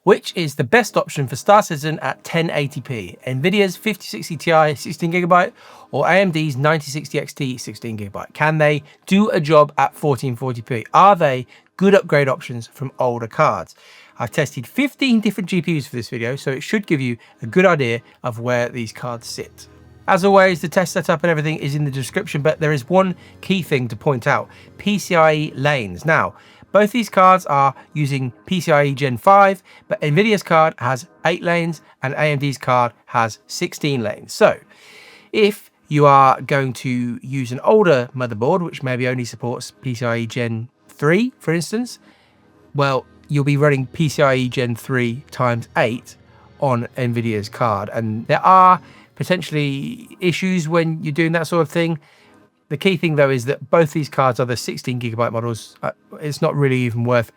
Which is the best option for Star Citizen at 1080p? Nvidia's 5060 Ti 16GB or AMD's 9060 XT 16GB? Can they do a job at 1440p? Are they good upgrade options from older cards? I've tested 15 different GPUs for this video, so it should give you a good idea of where these cards sit. As always, the test setup and everything is in the description, but there is one key thing to point out: PCIe lanes. Now, both these cards are using PCIe Gen 5, but Nvidia's card has 8 lanes and AMD's card has 16 lanes. So if you are going to use an older motherboard, which maybe only supports PCIe Gen 3, for instance, well, you'll be running PCIe Gen 3 times 8 on Nvidia's card. And there are potentially issues when you're doing that sort of thing. The key thing, though, is that both these cards are the 16GB models. It's not really even worth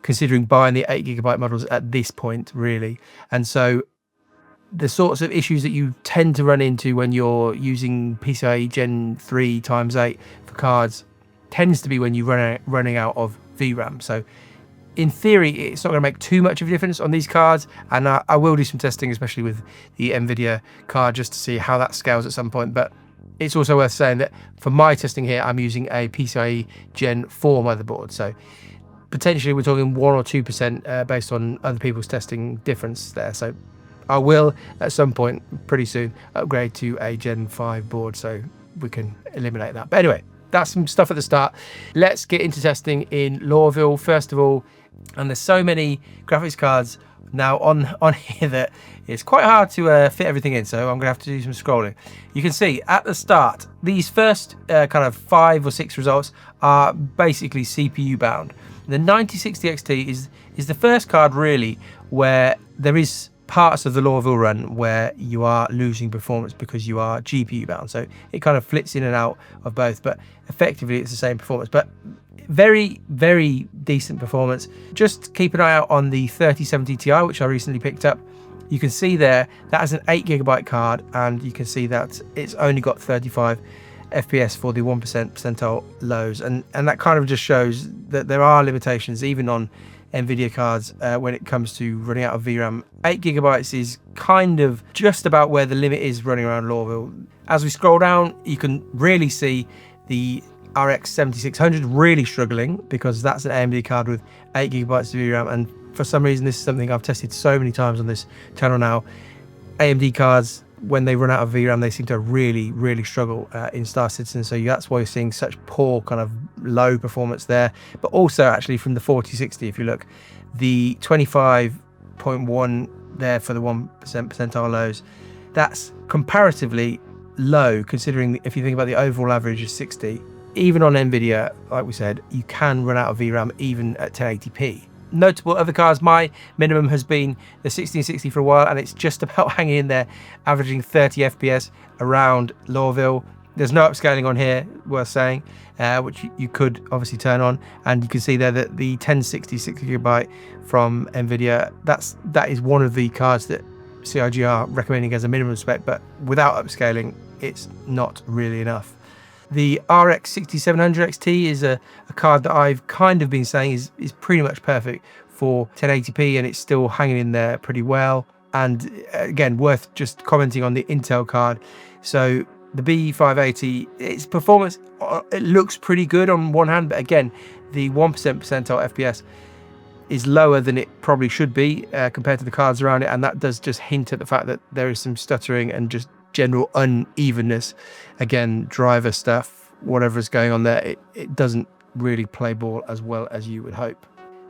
considering buying the 8GB models at this point, really. And so the sorts of issues that you tend to run into when you're using PCIe Gen 3 times 8 for cards tends to be when you're running out of VRAM. So in theory, it's not going to make too much of a difference on these cards. And I will do some testing, especially with the NVIDIA card, just to see how that scales at some point. But it's also worth saying that for my testing here, I'm using a PCIe Gen 4 motherboard. So potentially we're talking 1 or 2% based on other people's testing difference there. So I will, at some point pretty soon, upgrade to a Gen 5 board so we can eliminate that. But anyway, that's some stuff at the start. Let's get into testing in Lville first of all. And there's so many graphics cards now on here that it's quite hard to fit everything in, so I'm gonna have to do some scrolling. You can see at the start, these first kind of 5 or 6 results are basically CPU bound. The 9060 XT is the first card really where there is parts of the Lville run where you are losing performance because you are GPU bound. So it kind of flits in and out of both, but effectively it's the same performance. But very, very decent performance. Just keep an eye out on the 3070 Ti, which I recently picked up. You can see there, that is an 8GB card, and you can see that it's only got 35 FPS for the 1% percentile lows. And that kind of just shows that there are limitations, even on NVIDIA cards, when it comes to running out of VRAM. 8GB is kind of just about where the limit is running around Lville. As we scroll down, you can really see the RX 7600 really struggling, because that's an AMD card with 8GB of VRAM, and for some reason this is something I've tested so many times on this channel now. AMD cards, when they run out of VRAM, they seem to really struggle in Star Citizen, so that's why you're seeing such poor kind of low performance there. But also actually from the 4060, if you look, the 25.1 there for the 1% percentile lows, that's comparatively low considering if you think about the overall average is 60. Even on NVIDIA, like we said, you can run out of VRAM even at 1080p. Notable other cards, my minimum has been the 1660 for a while, and it's just about hanging in there, averaging 30 FPS around Lville. There's no upscaling on here, worth saying, which you could obviously turn on, and you can see there that the 1060 6GB from NVIDIA, that is one of the cards that CIG are recommending as a minimum spec, but without upscaling, it's not really enough. The RX 6700 XT is a card that I've kind of been saying is pretty much perfect for 1080p, and it's still hanging in there pretty well. And again, worth just commenting on the Intel card. So the B580, its performance, it looks pretty good on one hand, but again, the 1% percentile FPS is lower than it probably should be compared to the cards around it, and that does just hint at the fact that there is some stuttering and just general unevenness. Again, driver stuff, whatever is going on there, it doesn't really play ball as well as you would hope.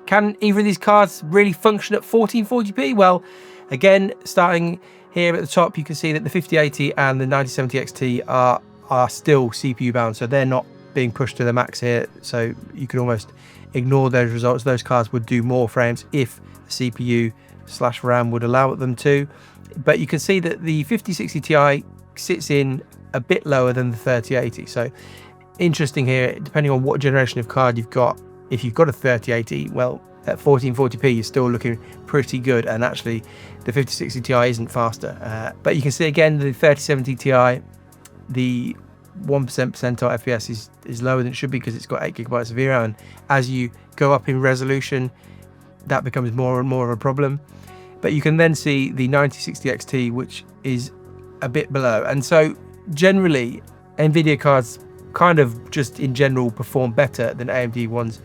Can either of these cards really function at 1440p? Well, again, starting here at the top, you can see that the 5080 and the 9070 XT are still CPU bound, so they're not being pushed to the max here, so you can almost ignore those results. Those cards would do more frames if the CPU/RAM would allow them to. But you can see that the 5060 Ti sits in a bit lower than the 3080. So interesting here, depending on what generation of card you've got. If you've got a 3080, well, at 1440p, you're still looking pretty good. And actually, the 5060 Ti isn't faster. But you can see again, the 3070 Ti, the 1% percentile FPS is lower than it should be because it's got 8GB of VRAM. And as you go up in resolution, that becomes more and more of a problem. But you can then see the 9060 XT, which is a bit below. And so generally, NVIDIA cards kind of just in general perform better than AMD ones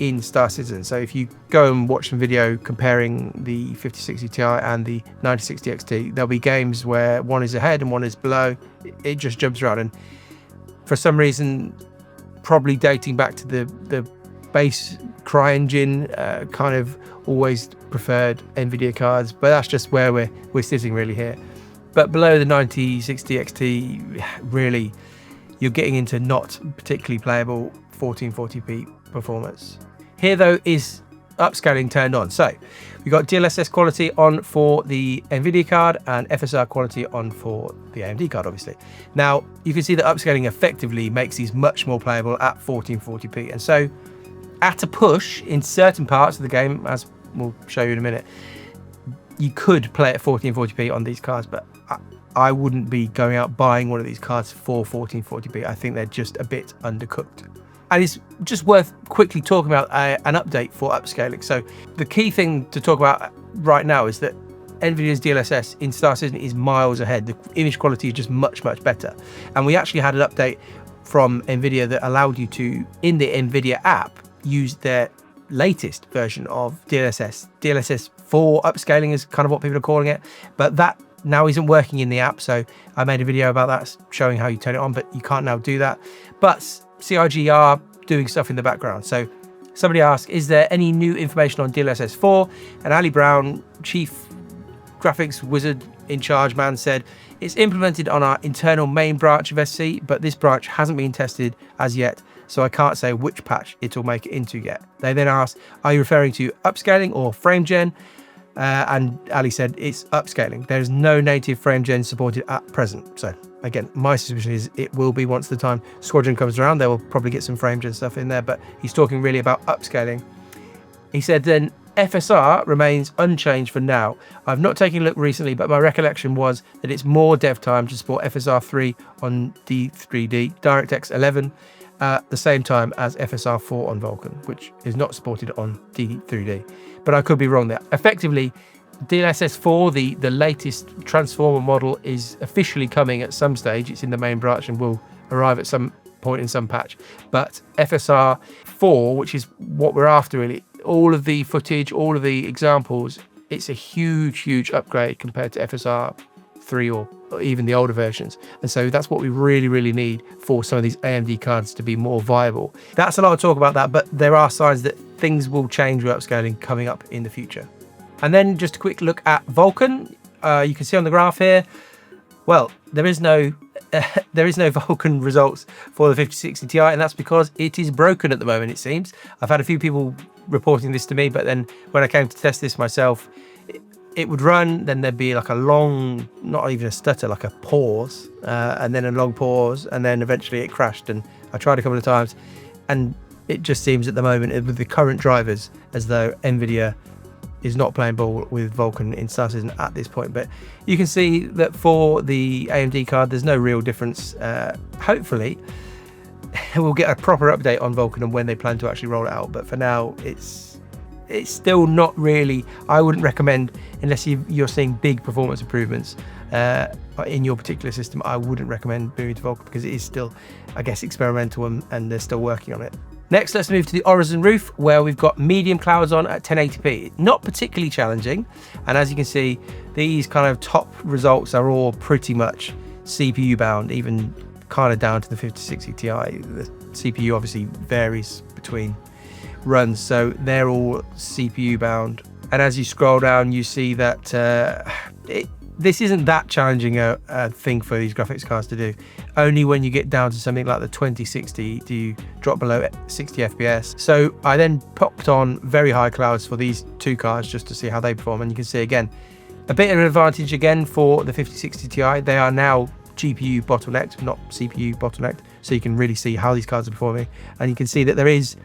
in Star Citizen. So if you go and watch some video comparing the 5060 Ti and the 9060 XT, there'll be games where one is ahead and one is below. It just jumps around. And for some reason, probably dating back to the base CryEngine, kind of always preferred NVIDIA cards, but that's just where we're sitting really here. But below the 9060 XT, really, you're getting into not particularly playable 1440p performance. Here though is upscaling turned on. So we've got DLSS quality on for the NVIDIA card and FSR quality on for the AMD card, obviously. Now you can see that upscaling effectively makes these much more playable at 1440p. And so at a push in certain parts of the game, as we'll show you in a minute, you could play at 1440p on these cards, but I wouldn't be going out buying one of these cards for 1440p. I think they're just a bit undercooked. And it's just worth quickly talking about an update for upscaling. So the key thing to talk about right now is that NVIDIA's DLSS in Star Citizen is miles ahead. The image quality is just much, much better. And we actually had an update from NVIDIA that allowed you to, in the NVIDIA app, use their latest version of DLSS. DLSS 4 upscaling is kind of what people are calling it, but that now isn't working in the app. So I made a video about that showing how you turn it on, but you can't now do that. But CIG are doing stuff in the background. So somebody asked, is there any new information on DLSS 4? And Ali Brown, chief graphics wizard in charge man, said it's implemented on our internal main branch of SC, but this branch hasn't been tested as yet, so I can't say which patch it will make it into yet. They then asked, are you referring to upscaling or frame gen? And Ali said it's upscaling. There is no native frame gen supported at present. So again, my suspicion is it will be once the time Squadron comes around. They will probably get some frame gen stuff in there, but he's talking really about upscaling. He said then FSR remains unchanged for now. I've not taken a look recently, but my recollection was that it's more dev time to support FSR 3 on D3D, DirectX 11, at the same time as FSR 4 on Vulkan, which is not supported on D3D. But I could be wrong there. Effectively, DLSS 4, the latest transformer model, is officially coming at some stage. It's in the main branch and will arrive at some point in some patch. But FSR 4, which is what we're after really, all of the footage, all of the examples, it's a huge, huge upgrade compared to FSR 3 or even the older versions. And so that's what we really, really need for some of these AMD cards to be more viable. That's a lot of talk about that, but there are signs that things will change with upscaling coming up in the future. And then just a quick look at Vulkan. You can see on the graph here, well, there is no Vulkan results for the 5060 Ti, and that's because it is broken at the moment, it seems. I've had a few people reporting this to me, but then when I came to test this myself, it would run, then there'd be like a long, not even a stutter, like a pause, and then a long pause, and then eventually it crashed. And I tried a couple of times, and it just seems at the moment with the current drivers as though NVIDIA is not playing ball with Vulkan in Star Citizen at this point. But you can see that for the AMD card, there's no real difference. Hopefully, we'll get a proper update on Vulkan and when they plan to actually roll it out. But for now, it's still not really, I wouldn't recommend, unless you're seeing big performance improvements in your particular system, I wouldn't recommend moving to Vulkan because it is still, I guess, experimental and they're still working on it. Next, let's move to the Orison roof, where we've got medium clouds on at 1080p. Not particularly challenging, and as you can see, these kind of top results are all pretty much CPU bound, even kind of down to the 5060 Ti. The CPU obviously varies between runs, so they're all CPU bound. And as you scroll down, you see that this isn't that challenging a thing for these graphics cards to do. Only when you get down to something like the 2060 do you drop below 60 FPS. So I then popped on very high clouds for these two cards just to see how they perform, and you can see again a bit of an advantage again for the 5060 Ti. They are now GPU bottlenecked, not CPU bottlenecked, so you can really see how these cards are performing, and you can see that there is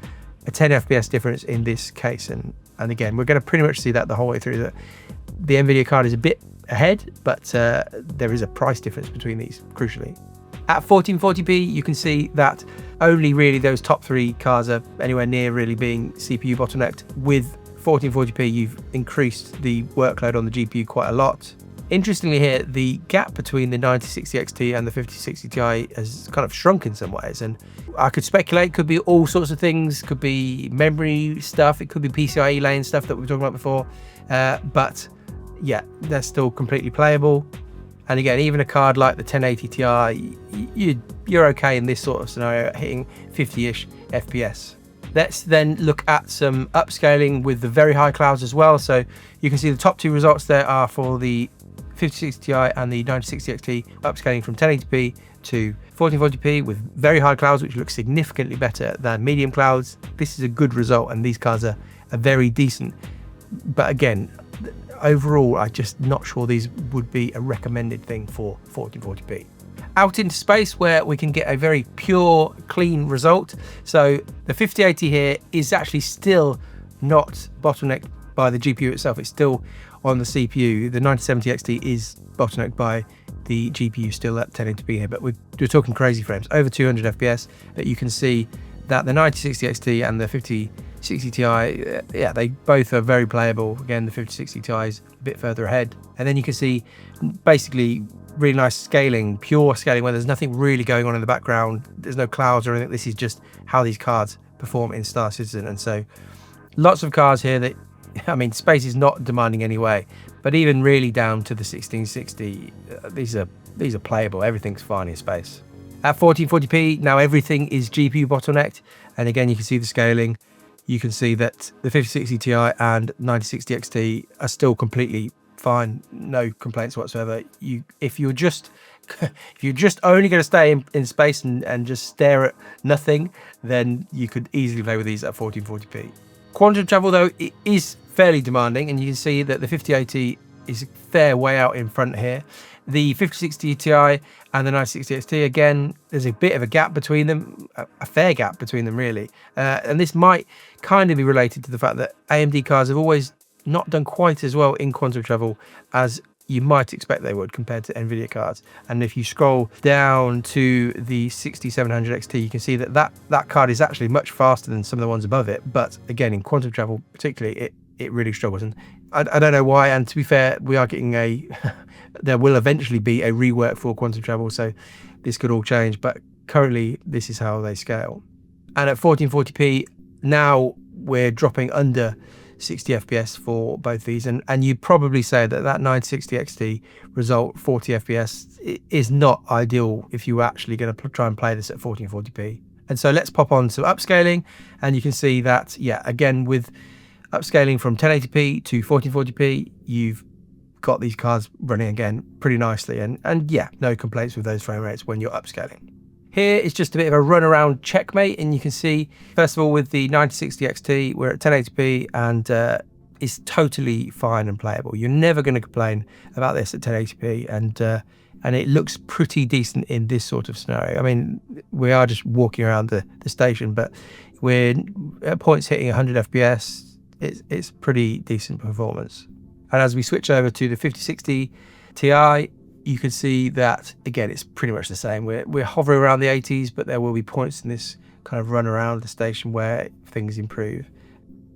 a 10 FPS difference in this case, and again we're going to pretty much see that the whole way through, that the NVIDIA card is a bit ahead, but there is a price difference between these, crucially. At 1440p, you can see that only really those top three cards are anywhere near really being CPU bottlenecked with 1440p, you've increased the workload on the GPU quite a lot. Interestingly here, the gap between the 9060 XT and the 5060 Ti has kind of shrunk in some ways, and I could speculate, could be all sorts of things, could be memory stuff, it could be PCIe lane stuff that we were talking about before, but yeah, they're still completely playable. And again, even a card like the 1080 Ti, you're okay in this sort of scenario, hitting 50-ish FPS. Let's then look at some upscaling with the very high clouds as well. So you can see the top two results there are for the 5060 Ti and the 9060 XT, upscaling from 1080p to 1440p with very high clouds, which look significantly better than medium clouds. This is a good result, and these cards are very decent. But again, overall, I'm just not sure these would be a recommended thing for 1440p. Out into space where we can get a very pure, clean result. So the 5080 here is actually still not bottlenecked by the GPU itself. It's still on the CPU. The 9070 XT is bottlenecked by the GPU still at 1080p here, but we're talking crazy frames, over 200 FPS. That you can see that the 9060 XT and the 5060 Ti, yeah, they both are very playable. Again, the 5060 Ti is a bit further ahead. And then you can see basically really nice scaling, pure scaling, where there's nothing really going on in the background. There's no clouds or anything. This is just how these cards perform in Star Citizen. And so lots of cards here that, I mean, space is not demanding anyway, but even really down to the 1660, these are playable. Everything's fine in space. At 1440p, now everything is GPU bottlenecked. And again, you can see the scaling. You can see that the 5060 Ti and 9060 XT are still completely fine, no complaints whatsoever. If you're just only going to stay in space and just stare at nothing, then you could easily play with these at 1440p. Quantum travel though, it is fairly demanding, and you can see that the 5080 is a fair way out in front here. The 5060 Ti and the 9060 XT, again, there's a bit of a gap between them, a fair gap between them really, and this might kind of be related to the fact that AMD cards have always not done quite as well in quantum travel as you might expect they would compared to NVIDIA cards. And if you scroll down to the 6700 XT, you can see that that card is actually much faster than some of the ones above it. But again, in quantum travel particularly, it really struggles. And I don't know why. And to be fair, we are getting there will eventually be a rework for quantum travel, so this could all change. But currently, this is how they scale. And at 1440p, now we're dropping under 60 FPS for both these, and you'd probably say that 960 XT result 40 FPS is not ideal if you were actually going to try and play this at 1440p. And so let's pop on to upscaling, and you can see that, yeah, again, with upscaling from 1080p to 1440p, you've got these cards running again pretty nicely, and yeah, no complaints with those frame rates when you're upscaling. Here is just a bit of a run around checkmate, and you can see, first of all, with the 9060 XT, we're at 1080p, and it's totally fine and playable. You're never going to complain about this at 1080p, and it looks pretty decent in this sort of scenario. I mean, we are just walking around the station, but we're at points hitting 100 FPS. It's pretty decent performance. And as we switch over to the 5060 Ti, you can see that, again, it's pretty much the same. We're hovering around the 80s, but there will be points in this kind of run around the station where things improve.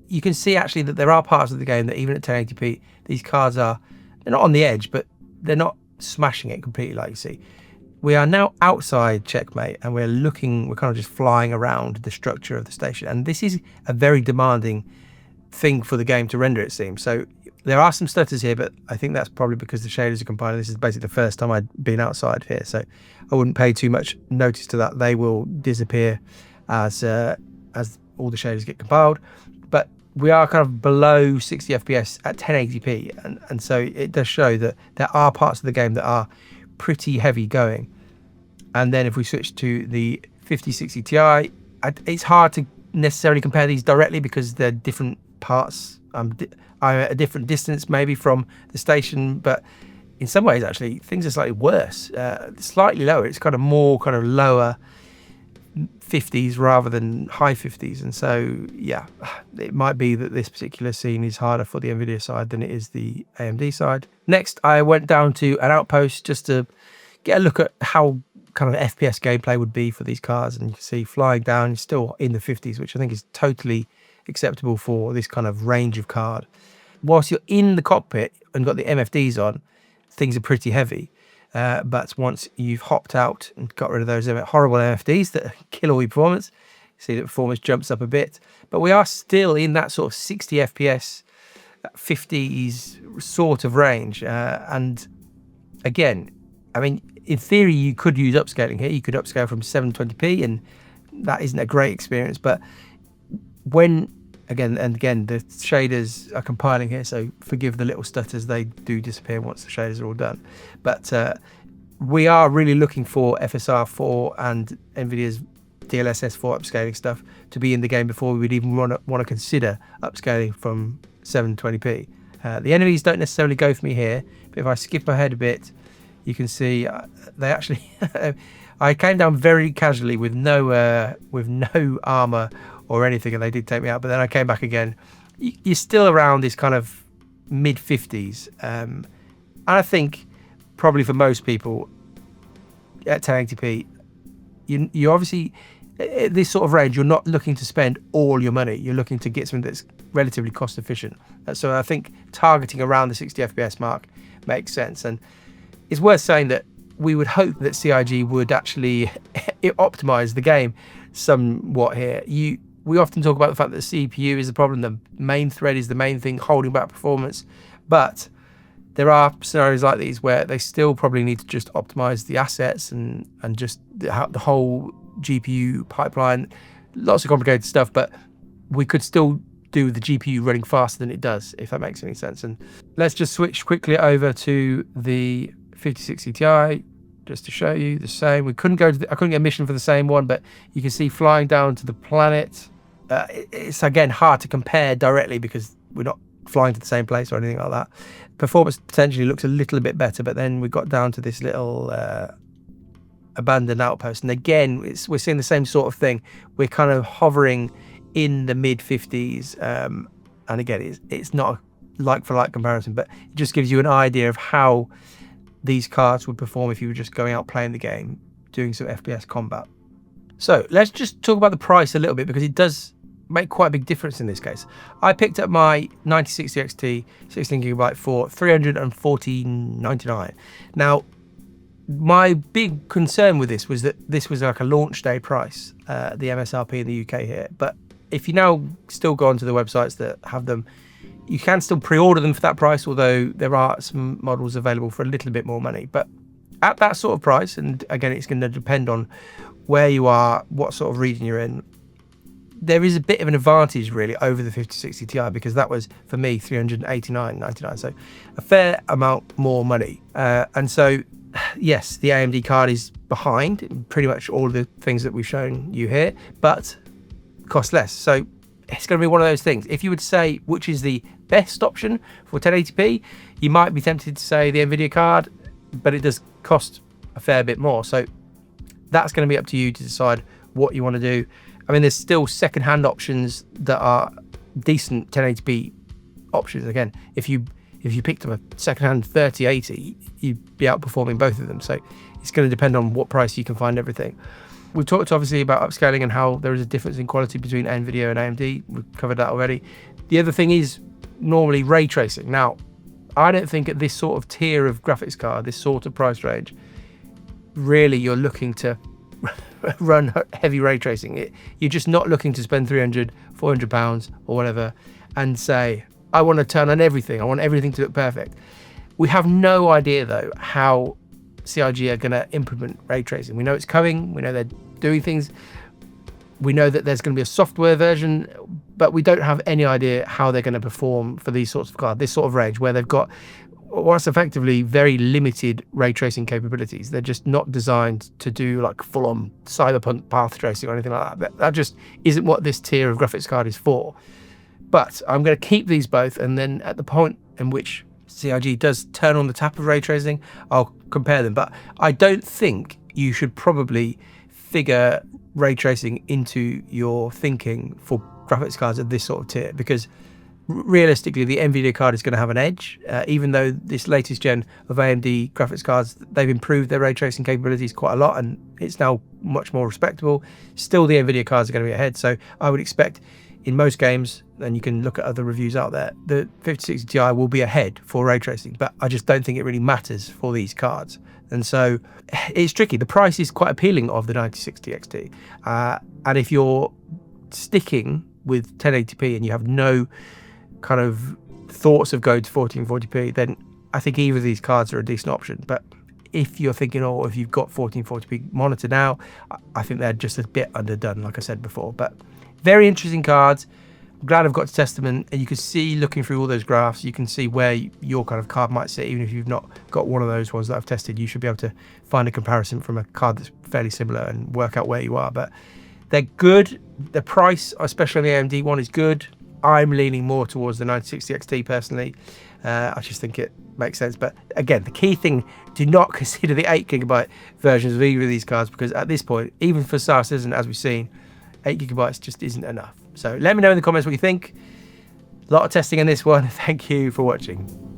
You can see actually that there are parts of the game that even at 1080p, these cards they're not on the edge, but they're not smashing it completely like you see. We are now outside checkmate, and we're kind of just flying around the structure of the station. And this is a very demanding thing for the game to render, it seems. So there are some stutters here, but I think that's probably because the shaders are compiling. This is basically the first time I'd been outside here, so I wouldn't pay too much notice to that. They will disappear as all the shaders get compiled. But we are kind of below 60 FPS at 1080p, and so it does show that there are parts of the game that are pretty heavy going. And then if we switch to the 5060 Ti, it's hard to necessarily compare these directly because they're different parts. I'm at a different distance maybe from the station, but in some ways actually things are slightly worse, slightly lower. It's kind of more kind of lower 50s rather than high 50s, and so yeah, it might be that this particular scene is harder for the NVIDIA side than it is the AMD side. Next, I went down to an outpost just to get a look at how kind of FPS gameplay would be for these cards, and you can see flying down, still in the 50s, which I think is totally acceptable for this kind of range of card. Whilst you're in the cockpit and got the MFDs on, things are pretty heavy. But once you've hopped out and got rid of those horrible MFDs that kill all your performance, see that performance jumps up a bit. But we are still in that sort of 60 FPS, 50s sort of range. And again, I mean, in theory, you could use upscaling here. You could upscale from 720p, and that isn't a great experience. But when, again, the shaders are compiling here, so forgive the little stutters. They do disappear once the shaders are all done. But we are really looking for FSR4 and NVIDIA's DLSS 4 upscaling stuff to be in the game before we would even want to consider upscaling from 720p. The enemies don't necessarily go for me here, but if I skip ahead a bit, you can see they actually I came down very casually with no armor or anything, and they did take me out, but then I came back again. You're still around this kind of mid 50s, and I think probably for most people at 1080p, you obviously, at this sort of range, you're not looking to spend all your money. You're looking to get something that's relatively cost efficient. So I think targeting around the 60 FPS mark makes sense. And it's worth saying that we would hope that CIG would actually optimize the game somewhat here. We often talk about the fact that the CPU is the problem, the main thread is the main thing holding back performance, but there are scenarios like these where they still probably need to just optimize the assets and just the whole GPU pipeline. Lots of complicated stuff, but we could still do the GPU running faster than it does, if that makes any sense. And let's just switch quickly over to the 5060 Ti just to show you the same. I couldn't get a mission for the same one, but you can see flying down to the planet. It's again hard to compare directly because we're not flying to the same place or anything like that. Performance potentially looks a little bit better, but then we got down to this little abandoned outpost, and again we're seeing the same sort of thing. We're kind of hovering in the mid 50s, and again it's not a like for like comparison, but it just gives you an idea of how these cards would perform if you were just going out playing the game, doing some FPS combat. So let's just talk about the price a little bit, because it does make quite a big difference in this case. I picked up my 9060 XT 16GB for $314.99. Now, my big concern with this was that this was like a launch day price, the MSRP in the UK here. But if you now still go onto the websites that have them, you can still pre-order them for that price, although there are some models available for a little bit more money. But at that sort of price, and again, it's going to depend on where you are, what sort of region you're in, there is a bit of an advantage really over the 5060 Ti, because that was for me $389.99, so a fair amount more money. And so yes, the AMD card is behind pretty much all of the things that we've shown you here, but costs less. So it's going to be one of those things. If you would say which is the best option for 1080p, you might be tempted to say the NVIDIA card, but it does cost a fair bit more. So that's going to be up to you to decide what you want to do. I mean, there's still second-hand options that are decent 1080p options. Again, if you picked up a second-hand 3080, you'd be outperforming both of them. So it's going to depend on what price you can find everything. We've talked obviously about upscaling and how there is a difference in quality between NVIDIA and AMD. We've covered that already. The other thing is normally ray tracing. Now, I don't think at this sort of tier of graphics card, this sort of price range, really you're looking to run heavy ray tracing. You're just not looking to spend £300-400 or whatever and say, I want to turn on everything. I want everything to look perfect. We have no idea though how CIG are going to implement ray tracing. We know it's coming. We know they're doing things. We know that there's going to be a software version, but we don't have any idea how they're going to perform for these sorts of cards, this sort of range where they've got what's effectively very limited ray tracing capabilities. They're just not designed to do like full-on cyberpunk path tracing or anything like that. That just isn't what this tier of graphics card is for. But I'm going to keep these both, and then at the point in which CIG does turn on the tap of ray tracing, I'll compare them. But I don't think you should probably figure ray tracing into your thinking for graphics cards at this sort of tier, because realistically the NVIDIA card is going to have an edge. Even though this latest gen of AMD graphics cards, they've improved their ray tracing capabilities quite a lot and it's now much more respectable, still the NVIDIA cards are going to be ahead. So I would expect in most games, and you can look at other reviews out there, the 5060 Ti will be ahead for ray tracing, but I just don't think it really matters for these cards. And so it's tricky. The price is quite appealing of the 9060 XT. And if you're sticking with 1080p and you have no kind of thoughts of going to 1440p, then I think either of these cards are a decent option. But if you're thinking, oh, if you've got 1440p monitor now, I think they're just a bit underdone, like I said before. But very interesting cards. I'm glad I've got to test them, and you can see, looking through all those graphs, you can see where your kind of card might sit. Even if you've not got one of those ones that I've tested, you should be able to find a comparison from a card that's fairly similar and work out where you are. But they're good. The price, especially on the AMD one, is good. I'm leaning more towards the 9060 XT personally. I just think it makes sense. But again, the key thing, do not consider the 8GB versions of either of these cards, because at this point, even for Star Citizen, as we've seen, 8GB just isn't enough. So let me know in the comments what you think. A lot of testing in this one. Thank you for watching.